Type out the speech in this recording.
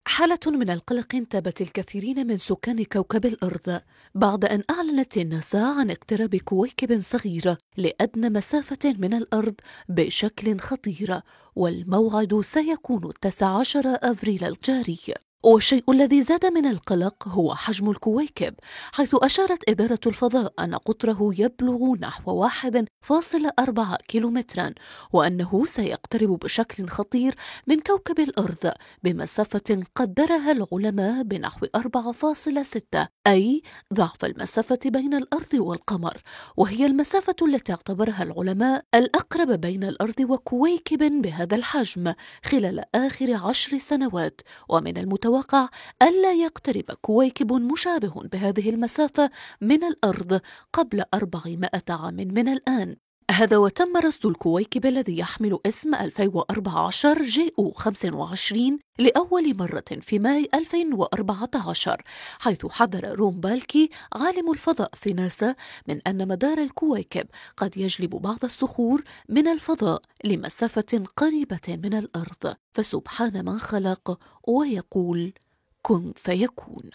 حالة من القلق انتابت الكثيرين من سكان كوكب الأرض بعد أن أعلنت الناسا عن اقتراب كويكب صغير لأدنى مسافة من الأرض بشكل خطير، والموعد سيكون 19 أفريل الجاري. والشيء الذي زاد من القلق هو حجم الكويكب، حيث أشارت إدارة الفضاء أن قطره يبلغ نحو 1.4 كيلومترا، وأنه سيقترب بشكل خطير من كوكب الأرض بمسافة قدرها العلماء بنحو 4.6، أي ضعف المسافة بين الأرض والقمر، وهي المسافة التي اعتبرها العلماء الأقرب بين الأرض وكويكب بهذا الحجم خلال آخر 10 سنوات. ومن المتوقع ألا يقترب كويكب مشابه بهذه المسافة من الأرض قبل 400 عام من الآن. هذا وتم رصد الكويكب الذي يحمل اسم 2014 جي أو 25 لأول مرة في ماي 2014، حيث حذر روم بالكي عالم الفضاء في ناسا من أن مدار الكويكب قد يجلب بعض الصخور من الفضاء لمسافة قريبة من الأرض، فسبحان من خلق ويقول كن فيكون.